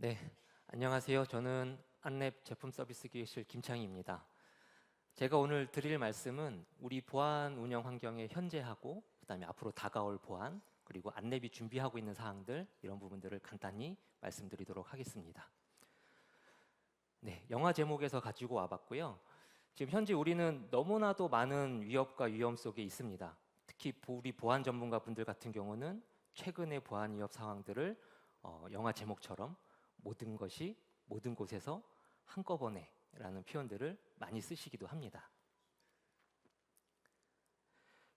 네, 안녕하세요. 저는 안랩 제품 서비스 기획실 김창희입니다. 제가 오늘 드릴 말씀은 우리 보안 운영 환경의 현재하고 그다음에 앞으로 다가올 보안 그리고 안랩이 준비하고 있는 사항들 이런 부분들을 간단히 말씀드리도록 하겠습니다. 네, 영화 제목에서 가지고 와봤고요. 지금 현재 우리는 너무나도 많은 위협과 위험 속에 있습니다. 특히 우리 보안 전문가 분들 같은 경우는 최근의 보안 위협 상황들을 영화 제목처럼 모든 것이 모든 곳에서 한꺼번에 라는 표현들을 많이 쓰시기도 합니다.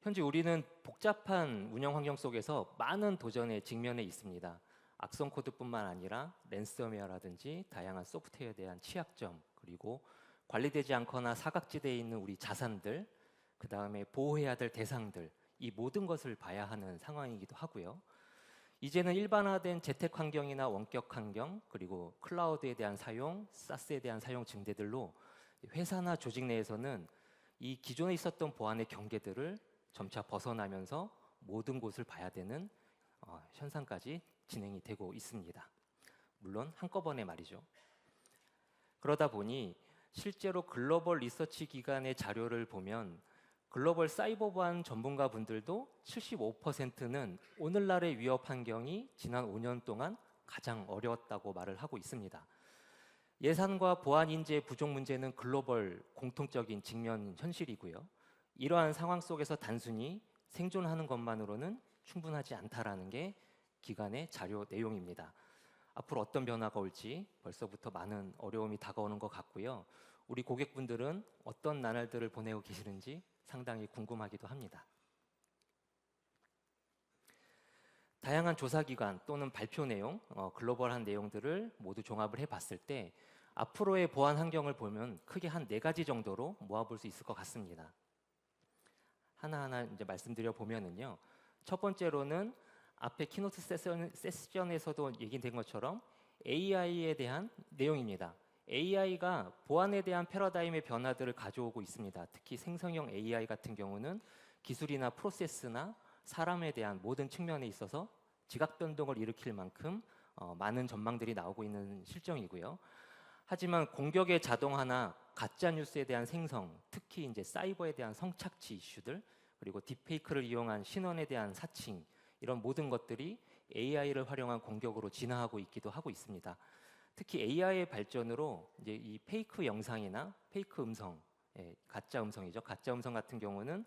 현재 우리는 복잡한 운영 환경 속에서 많은 도전에 직면해 있습니다. 악성 코드뿐만 아니라 랜섬웨어라든지 다양한 소프트웨어에 대한 취약점, 그리고 관리되지 않거나 사각지대에 있는 우리 자산들, 그 다음에 보호해야 될 대상들, 이 모든 것을 봐야 하는 상황이기도 하고요. 이제는 일반화된 재택 환경이나 원격 환경, 그리고 클라우드에 대한 사용, 사스에 대한 사용 증대들로 회사나 조직 내에서는 이 기존에 있었던 보안의 경계들을 점차 벗어나면서 모든 곳을 봐야 되는 현상까지 진행이 되고 있습니다. 물론 한꺼번에 말이죠. 그러다 보니 실제로 글로벌 리서치 기관의 자료를 보면 글로벌 사이버 보안 전문가 분들도 75%는 오늘날의 위협 환경이 지난 5년 동안 가장 어려웠다고 말을 하고 있습니다. 예산과 보안 인재 부족 문제는 글로벌 공통적인 직면 현실이고요. 이러한 상황 속에서 단순히 생존하는 것만으로는 충분하지 않다라는 게 기관의 자료 내용입니다. 앞으로 어떤 변화가 올지 벌써부터 많은 어려움이 다가오는 것 같고요. 우리 고객분들은 어떤 나날들을 보내고 계시는지 상당히 궁금하기도 합니다. 다양한 조사기관 또는 발표 내용, 글로벌한 내용들을 모두 종합을 해봤을 때 앞으로의 보안 환경을 보면 크게 한 4가지 정도로 모아볼 수 있을 것 같습니다. 하나하나 이제 말씀드려 보면은요. 첫 번째로는 앞에 키노트 세션에서도 얘기된 것처럼 AI에 대한 내용입니다. AI가 보안에 대한 패러다임의 변화들을 가져오고 있습니다. 특히 생성형 AI 같은 경우는 기술이나 프로세스나 사람에 대한 모든 측면에 있어서 지각 변동을 일으킬 만큼 많은 전망들이 나오고 있는 실정이고요. 하지만 공격의 자동화나 가짜 뉴스에 대한 생성, 특히 이제 사이버에 대한 성착취 이슈들, 그리고 딥페이크를 이용한 신원에 대한 사칭, 이런 모든 것들이 AI를 활용한 공격으로 진화하고 있기도 하고 있습니다. 특히 AI의 발전으로 이제 이 페이크 영상이나 페이크 음성, 가짜 음성이죠. 가짜 음성 같은 경우는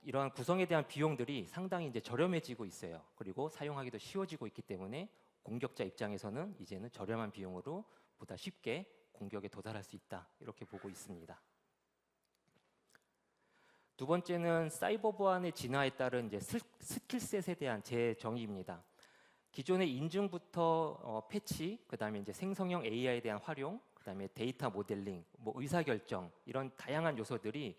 이러한 구성에 대한 비용들이 상당히 이제 저렴해지고 있어요. 그리고 사용하기도 쉬워지고 있기 때문에 공격자 입장에서는 이제는 저렴한 비용으로 보다 쉽게 공격에 도달할 수 있다. 이렇게 보고 있습니다. 두 번째는 사이버 보안의 진화에 따른 이제 스킬셋에 대한 재정의입니다. 기존의 인증부터 패치, 그다음에 이제 생성형 AI에 대한 활용, 그다음에 데이터 모델링, 뭐 의사결정 이런 다양한 요소들이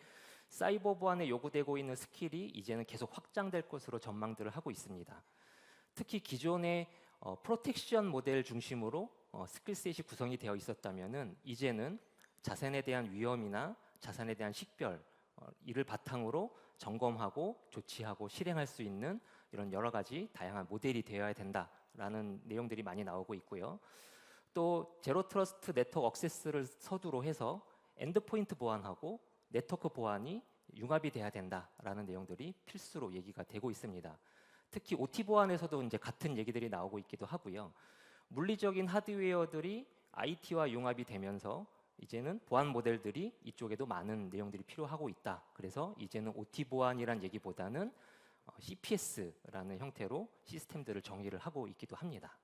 사이버 보안에 요구되고 있는 스킬이 이제는 계속 확장될 것으로 전망들을 하고 있습니다. 특히 기존의 프로텍션 모델 중심으로 스킬셋이 구성이 되어 있었다면은 이제는 자산에 대한 위험이나 자산에 대한 식별 이를 바탕으로 점검하고 조치하고 실행할 수 있는 이런 여러 가지 다양한 모델이 되어야 된다라는 내용들이 많이 나오고 있고요. 또 제로 트러스트 네트워크 액세스를 서두로 해서 엔드포인트 보안하고 네트워크 보안이 융합이 돼야 된다라는 내용들이 필수로 얘기가 되고 있습니다. 특히 OT 보안에서도 이제 같은 얘기들이 나오고 있기도 하고요. 물리적인 하드웨어들이 IT와 융합이 되면서 이제는 보안 모델들이 이쪽에도 많은 내용들이 필요하고 있다. 그래서 이제는 OT 보안이란 얘기보다는 CPS라는 형태로 시스템들을 정의를 하고 있기도 합니다.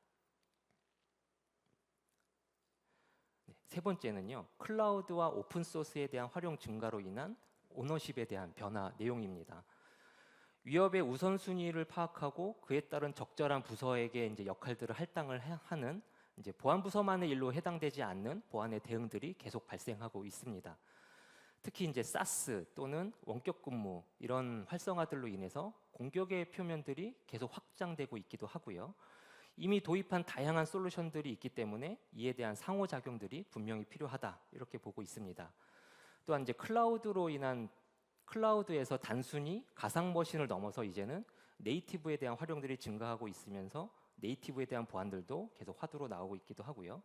세 번째는요, 클라우드와 오픈소스에 대한 활용 증가로 인한 오너십에 대한 변화 내용입니다. 위협의 우선순위를 파악하고 그에 따른 적절한 부서에게 이제 역할들을 할당을 하는 이제 보안 부서만의 일로 해당되지 않는 보안의 대응들이 계속 발생하고 있습니다. 특히 이제 사스 또는 원격 근무 이런 활성화들로 인해서 공격의 표면들이 계속 확장되고 있기도 하고요. 이미 도입한 다양한 솔루션들이 있기 때문에 이에 대한 상호작용들이 분명히 필요하다 이렇게 보고 있습니다. 또한 이제 클라우드로 인한 클라우드에서 단순히 가상 머신을 넘어서 이제는 네이티브에 대한 활용들이 증가하고 있으면서 네이티브에 대한 보안들도 계속 화두로 나오고 있기도 하고요.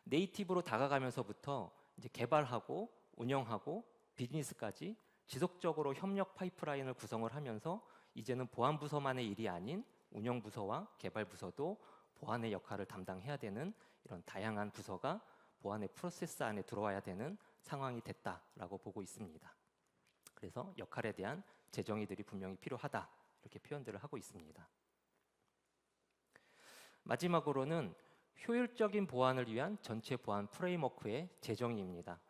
네이티브로 다가가면서부터 이제 개발하고 운영하고 비즈니스까지 지속적으로 협력 파이프라인을 구성을 하면서 이제는 보안 부서만의 일이 아닌 운영 부서와 개발 부서도 보안의 역할을 담당해야 되는 이런 다양한 부서가 보안의 프로세스 안에 들어와야 되는 상황이 됐다라고 보고 있습니다. 그래서 역할에 대한 재정의들이 분명히 필요하다 이렇게 표현들을 하고 있습니다. 마지막으로는 효율적인 보안을 위한 전체 보안 프레임워크의 재정의입니다.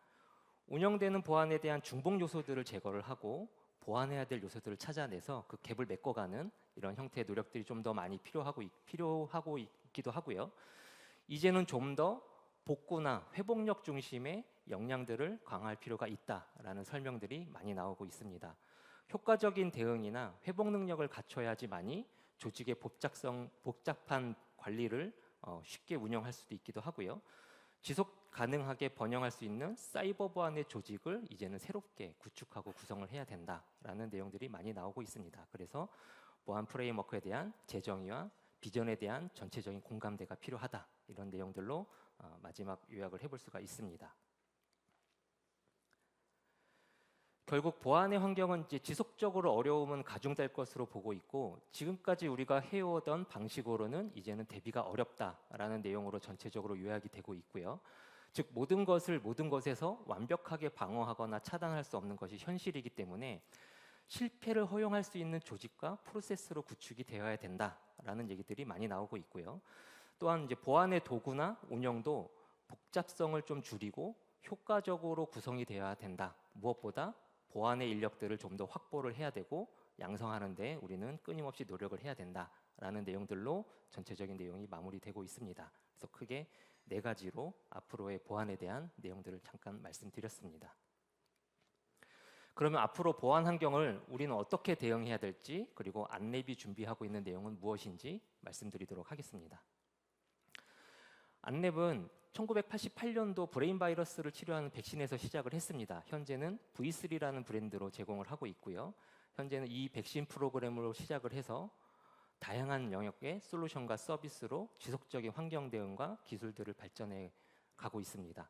운영되는 보안에 대한 중복 요소들을 제거를 하고 보완해야 될 요소들을 찾아내서 그 갭을 메꿔가는 이런 형태의 노력들이 좀 더 많이 필요하고 있기도 하고요. 이제는 좀 더 복구나 회복력 중심의 역량들을 강화할 필요가 있다라는 설명들이 많이 나오고 있습니다. 효과적인 대응이나 회복 능력을 갖춰야지만이 조직의 복잡한 관리를 쉽게 운영할 수도 있기도 하고요. 지속 가능하게 번영할 수 있는 사이버 보안의 조직을 이제는 새롭게 구축하고 구성을 해야 된다라는 내용들이 많이 나오고 있습니다. 그래서 보안 프레임워크에 대한 재정의와 비전에 대한 전체적인 공감대가 필요하다 이런 내용들로 마지막 요약을 해볼 수가 있습니다. 결국 보안의 환경은 이제 지속적으로 어려움은 가중될 것으로 보고 있고 지금까지 우리가 해오던 방식으로는 이제는 대비가 어렵다라는 내용으로 전체적으로 요약이 되고 있고요. 즉 모든 것에서 완벽하게 방어하거나 차단할 수 없는 것이 현실이기 때문에 실패를 허용할 수 있는 조직과 프로세스로 구축이 되어야 된다라는 얘기들이 많이 나오고 있고요. 또한 이제 보안의 도구나 운영도 복잡성을 좀 줄이고 효과적으로 구성이 되어야 된다. 무엇보다 보안의 인력들을 좀 더 확보를 해야 되고 양성하는 데 우리는 끊임없이 노력을 해야 된다라는 내용들로 전체적인 내용이 마무리되고 있습니다. 그래서 크게 4가지로 앞으로의 보안에 대한 내용들을 잠깐 말씀드렸습니다. 그러면 앞으로 보안 환경을 우리는 어떻게 대응해야 될지 그리고 안랩이 준비하고 있는 내용은 무엇인지 말씀드리도록 하겠습니다. 안랩은 1988년도 브레인 바이러스를 치료하는 백신에서 시작을 했습니다. 현재는 V3라는 브랜드로 제공을 하고 있고요. 현재는 이 백신 프로그램으로 시작을 해서 다양한 영역의 솔루션과 서비스로 지속적인 환경 대응과 기술들을 발전해 가고 있습니다.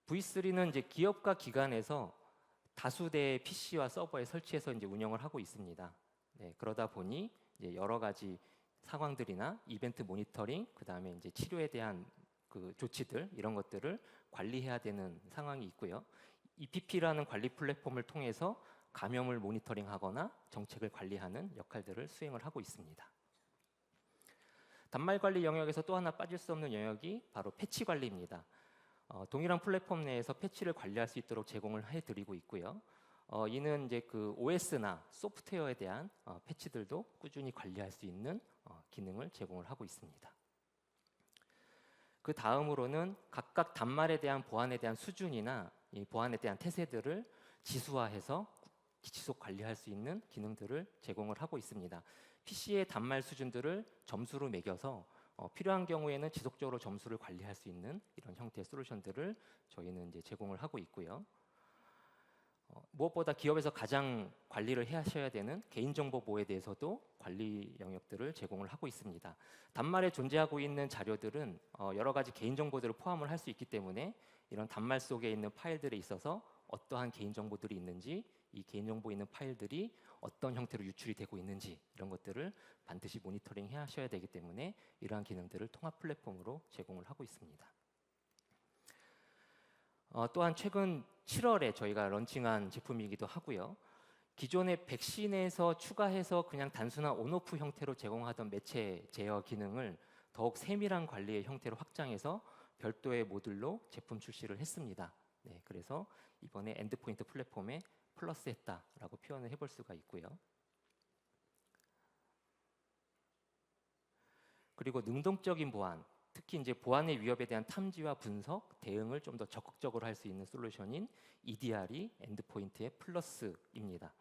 V3는 이제 기업과 기관에서 다수대의 PC와 서버에 설치해서 이제 운영을 하고 있습니다. 네, 그러다 보니 이제 여러 가지 상황들이나 이벤트 모니터링, 그다음에 이제 치료에 대한 그 조치들 이런 것들을 관리해야 되는 상황이 있고요. EPP라는 관리 플랫폼을 통해서 감염을 모니터링하거나 정책을 관리하는 역할들을 수행을 하고 있습니다. 단말 관리 영역에서 또 하나 빠질 수 없는 영역이 바로 패치 관리입니다. 동일한 플랫폼 내에서 패치를 관리할 수 있도록 제공을 해드리고 있고요. 이는 이제 그 OS나 소프트웨어에 대한 패치들도 꾸준히 관리할 수 있는 기능을 제공을 하고 있습니다. 그 다음으로는 각각 단말에 대한 보안에 대한 수준이나 이 보안에 대한 태세들을 지수화해서 지속 관리할 수 있는 기능들을 제공을 하고 있습니다. PC의 단말 수준들을 점수로 매겨서 필요한 경우에는 지속적으로 점수를 관리할 수 있는 이런 형태의 솔루션들을 저희는 이제 제공을 하고 있고요. 무엇보다 기업에서 가장 관리를 하셔야 되는 개인정보 보호에 대해서도 관리 영역들을 제공을 하고 있습니다. 단말에 존재하고 있는 자료들은 여러 가지 개인정보들을 포함을 할 수 있기 때문에 이런 단말 속에 있는 파일들에 있어서 어떠한 개인정보들이 있는지, 이 개인정보 있는 파일들이 어떤 형태로 유출이 되고 있는지 이런 것들을 반드시 모니터링 해 하셔야 되기 때문에 이러한 기능들을 통합 플랫폼으로 제공을 하고 있습니다. 또한 최근 7월에 저희가 런칭한 제품이기도 하고요. 기존의 백신에서 추가해서 그냥 단순한 온오프 형태로 제공하던 매체 제어 기능을 더욱 세밀한 관리의 형태로 확장해서 별도의 모듈로 제품 출시를 했습니다. 네, 그래서 이번에 엔드포인트 플랫폼에 플러스했다라고 표현을 해볼 수가 있고요. 그리고 능동적인 보안, 특히 이제 보안의 위협에 대한 탐지와 분석, 대응을 좀 더 적극적으로 할 수 있는 솔루션인 EDR이 엔드포인트의 플러스입니다.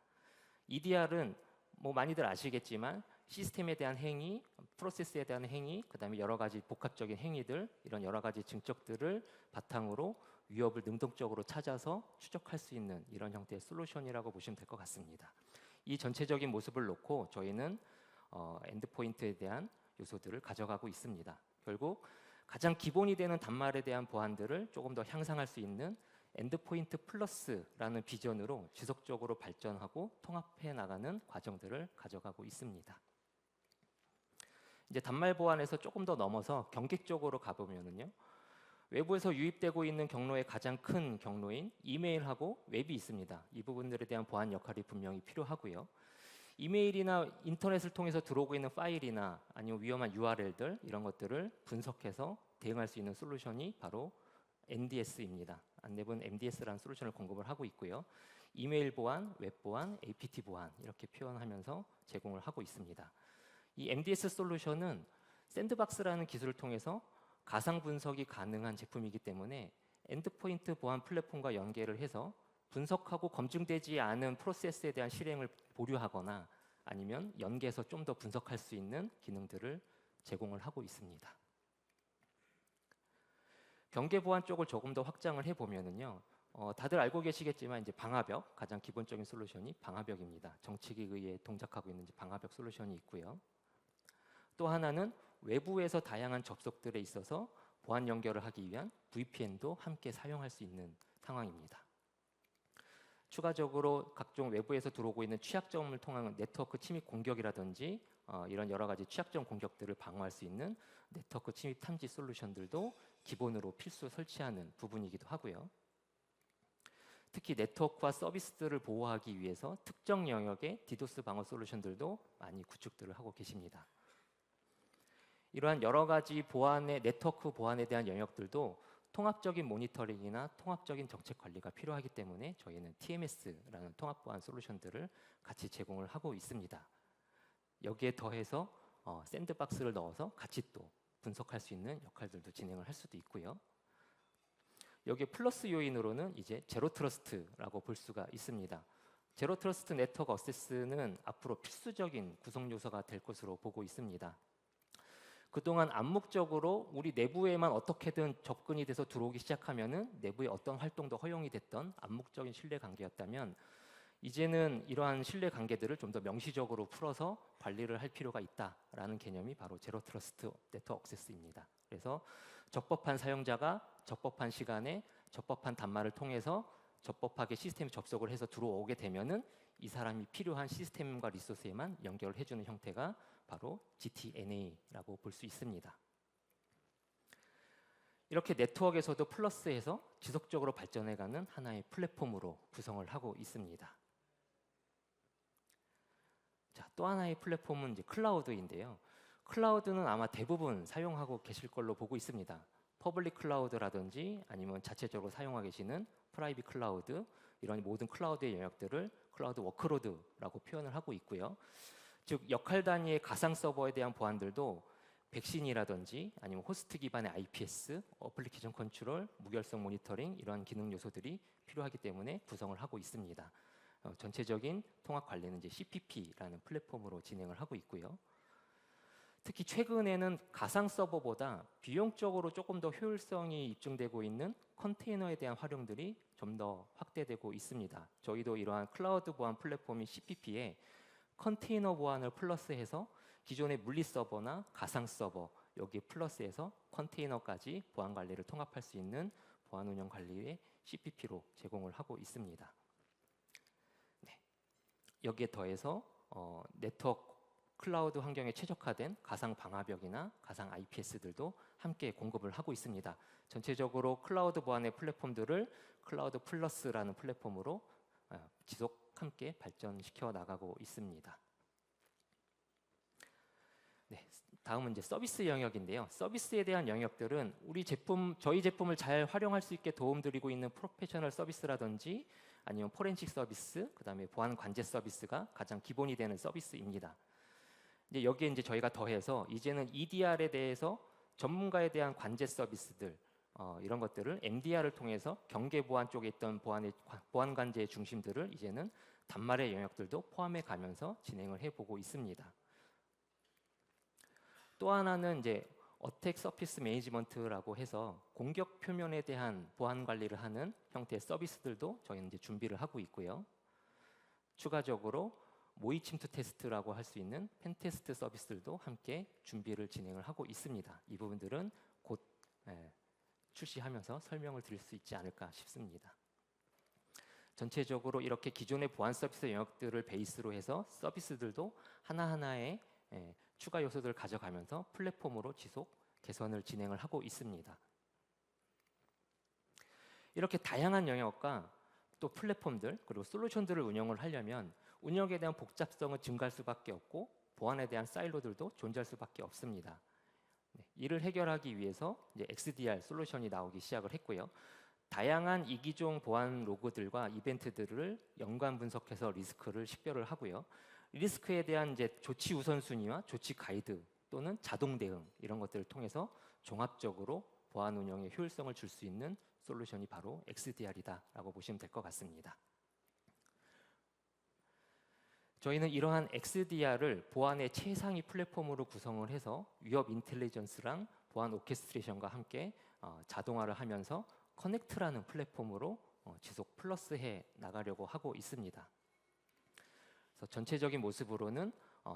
EDR은 뭐 많이들 아시겠지만 시스템에 대한 행위, 프로세스에 대한 행위, 그다음에 여러 가지 복합적인 행위들, 이런 여러 가지 증적들을 바탕으로 위협을 능동적으로 찾아서 추적할 수 있는 이런 형태의 솔루션이라고 보시면 될 것 같습니다. 이 전체적인 모습을 놓고 저희는 엔드포인트에 대한 요소들을 가져가고 있습니다. 결국 가장 기본이 되는 단말에 대한 보안들을 조금 더 향상할 수 있는 엔드포인트 플러스라는 비전으로 지속적으로 발전하고 통합해 나가는 과정들을 가져가고 있습니다. 이제 단말 보안에서 조금 더 넘어서 경객 쪽으로 가보면은요, 외부에서 유입되고 있는 경로의 가장 큰 경로인 이메일하고 웹이 있습니다. 이 부분들에 대한 보안 역할이 분명히 필요하고요. 이메일이나 인터넷을 통해서 들어오고 있는 파일이나 아니면 위험한 URL들 이런 것들을 분석해서 대응할 수 있는 솔루션이 바로 NDS입니다. 안내분 MDS라는 솔루션을 공급을 하고 있고요. 이메일 보안, 웹 보안, APT 보안 이렇게 표현하면서 제공을 하고 있습니다. 이 MDS 솔루션은 샌드박스라는 기술을 통해서 가상 분석이 가능한 제품이기 때문에 엔드포인트 보안 플랫폼과 연계를 해서 분석하고 검증되지 않은 프로세스에 대한 실행을 보류하거나 아니면 연계해서 좀 더 분석할 수 있는 기능들을 제공을 하고 있습니다. 경계 보안 쪽을 조금 더 확장을 해보면은요, 다들 알고 계시겠지만 이제 방화벽, 가장 기본적인 솔루션이 방화벽입니다. 정책에 의해 동작하고 있는 방화벽 솔루션이 있고요. 또 하나는 외부에서 다양한 접속들에 있어서 보안 연결을 하기 위한 VPN도 함께 사용할 수 있는 상황입니다. 추가적으로 각종 외부에서 들어오고 있는 취약점을 통한 네트워크 침입 공격이라든지 이런 여러 가지 취약점 공격들을 방어할 수 있는 네트워크 침입 탐지 솔루션들도 기본으로 필수 설치하는 부분이기도 하고요. 특히 네트워크와 서비스들을 보호하기 위해서 특정 영역의 디도스 방어 솔루션들도 많이 구축들을 하고 계십니다. 이러한 여러 가지 보안의 네트워크 보안에 대한 영역들도 통합적인 모니터링이나 통합적인 정책 관리가 필요하기 때문에 저희는 TMS라는 통합 보안 솔루션들을 같이 제공을 하고 있습니다. 여기에 더해서 샌드박스를 넣어서 같이 또 분석할 수 있는 역할들도 진행을 할 수도 있고요. 여기에 플러스 요인으로는 이제 제로 트러스트라고 볼 수가 있습니다. 제로 트러스트 네트워크 어세스는 앞으로 필수적인 구성 요소가 될 것으로 보고 있습니다. 그동안 암묵적으로 우리 내부에만 어떻게든 접근이 돼서 들어오기 시작하면은 내부의 어떤 활동도 허용이 됐던 암묵적인 신뢰 관계였다면 이제는 이러한 신뢰 관계들을 좀 더 명시적으로 풀어서 관리를 할 필요가 있다라는 개념이 바로 제로 트러스트 네트워크 액세스입니다. 그래서 적법한 사용자가 적법한 시간에 적법한 단말을 통해서 적법하게 시스템에 접속을 해서 들어오게 되면은 이 사람이 필요한 시스템과 리소스에만 연결을 해주는 형태가 바로 GTNA라고 볼 수 있습니다. 이렇게 네트워크에서도 플러스해서 지속적으로 발전해가는 하나의 플랫폼으로 구성을 하고 있습니다. 자, 또 하나의 플랫폼은 이제 클라우드인데요. 클라우드는 아마 대부분 사용하고 계실 걸로 보고 있습니다. 퍼블릭 클라우드라든지 아니면 자체적으로 사용하고 계시는 프라이빗 클라우드 이런 모든 클라우드의 영역들을 클라우드 워크로드라고 표현을 하고 있고요. 즉 역할 단위의 가상 서버에 대한 보안들도 백신이라든지 아니면 호스트 기반의 IPS, 어플리케이션 컨트롤, 무결성 모니터링 이러한 기능 요소들이 필요하기 때문에 구성을 하고 있습니다. 전체적인 통합 관리는 이제 CPP라는 플랫폼으로 진행을 하고 있고요. 특히 최근에는 가상 서버보다 비용적으로 조금 더 효율성이 입증되고 있는 컨테이너에 대한 활용들이 좀 더 확대되고 있습니다. 저희도 이러한 클라우드 보안 플랫폼인 CPP에 컨테이너 보안을 플러스해서 기존의 물리 서버나 가상 서버 여기에 플러스해서 컨테이너까지 보안 관리를 통합할 수 있는 보안 운영 관리의 CPP로 제공을 하고 있습니다. 네. 여기에 더해서 네트워크 클라우드 환경에 최적화된 가상 방화벽이나 가상 IPS들도 함께 공급을 하고 있습니다. 전체적으로 클라우드 보안의 플랫폼들을 클라우드 플러스라는 플랫폼으로 지속 함께 발전시켜 나가고 있습니다. 네, 다음은 이제 서비스 영역인데요. 서비스에 대한 영역들은 저희 제품을 잘 활용할 수 있게 도움드리고 있는 프로페셔널 서비스라든지 아니면 포렌식 서비스, 그다음에 보안 관제 서비스가 가장 기본이 되는 서비스입니다. 이제 여기에 이제 저희가 더해서 이제는 EDR에 대해서 전문가에 대한 관제 서비스들 이런 것들을 MDR을 통해서 경계 보안 쪽에 있던 보안 관제의 중심들을 이제는 단말의 영역들도 포함해 가면서 진행을 해보고 있습니다. 또 하나는 이제 어택 서피스 매니지먼트라고 해서 공격 표면에 대한 보안 관리를 하는 형태의 서비스들도 저희는 이제 준비를 하고 있고요. 추가적으로 모의 침투 테스트라고 할 수 있는 펜테스트 서비스들도 함께 준비를 진행을 하고 있습니다. 이 부분들은 곧 출시하면서 설명을 드릴 수 있지 않을까 싶습니다. 전체적으로 이렇게 기존의 보안 서비스 영역들을 베이스로 해서 서비스들도 하나하나의 추가 요소들을 가져가면서 플랫폼으로 지속 개선을 진행을 하고 있습니다. 이렇게 다양한 영역과 또 플랫폼들 그리고 솔루션들을 운영을 하려면 운영에 대한 복잡성은 증가할 수밖에 없고 보안에 대한 사일로들도 존재할 수밖에 없습니다. 이를 해결하기 위해서 이제 XDR 솔루션이 나오기 시작을 했고요. 다양한 이기종 보안 로그들과 이벤트들을 연관 분석해서 리스크를 식별을 하고요. 리스크에 대한 이제 조치 우선순위와 조치 가이드 또는 자동 대응 이런 것들을 통해서 종합적으로 보안 운영에 효율성을 줄 수 있는 솔루션이 바로 XDR이다라고 보시면 될 것 같습니다. 저희는 이러한 XDR을 보안의 최상위 플랫폼으로 구성을 해서 위협 인텔리전스랑 보안 오케스트레이션과 함께 자동화를 하면서 커넥트라는 플랫폼으로 지속 플러스해 나가려고 하고 있습니다. 그래서 전체적인 모습으로는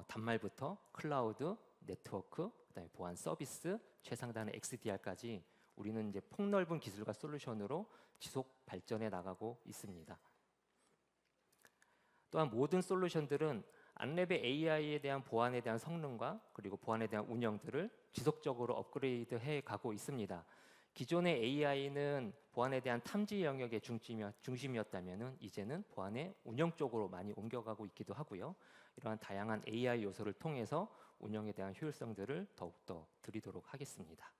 단말부터 클라우드, 네트워크, 그다음에 보안 서비스, 최상단의 XDR까지 우리는 이제 폭넓은 기술과 솔루션으로 지속 발전해 나가고 있습니다. 또한 모든 솔루션들은 안랩의 AI에 대한 보안에 대한 성능과 그리고 보안에 대한 운영들을 지속적으로 업그레이드해 가고 있습니다. 기존의 AI는 보안에 대한 탐지 영역의 중심이었다면 이제는 보안의 운영 쪽으로 많이 옮겨가고 있기도 하고요. 이러한 다양한 AI 요소를 통해서 운영에 대한 효율성들을 더욱더 드리도록 하겠습니다.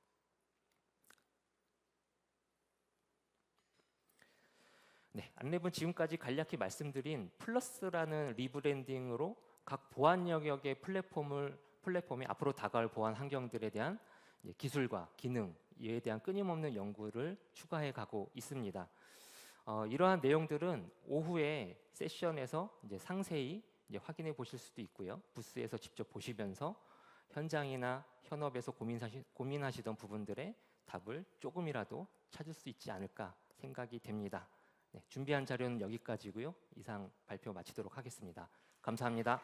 네, 안랩은 지금까지 간략히 말씀드린 플러스라는 리브랜딩으로 각 보안 영역의 플랫폼에 앞으로 다가올 보안 환경들에 대한 기술과 기능 이에 대한 끊임없는 연구를 추가해 가고 있습니다. 이러한 내용들은 오후에 세션에서 이제 상세히 확인해 보실 수도 있고요. 부스에서 직접 보시면서 현장이나 현업에서 고민하시던 부분들의 답을 조금이라도 찾을 수 있지 않을까 생각이 됩니다. 네, 준비한 자료는 여기까지고요. 이상 발표 마치도록 하겠습니다. 감사합니다.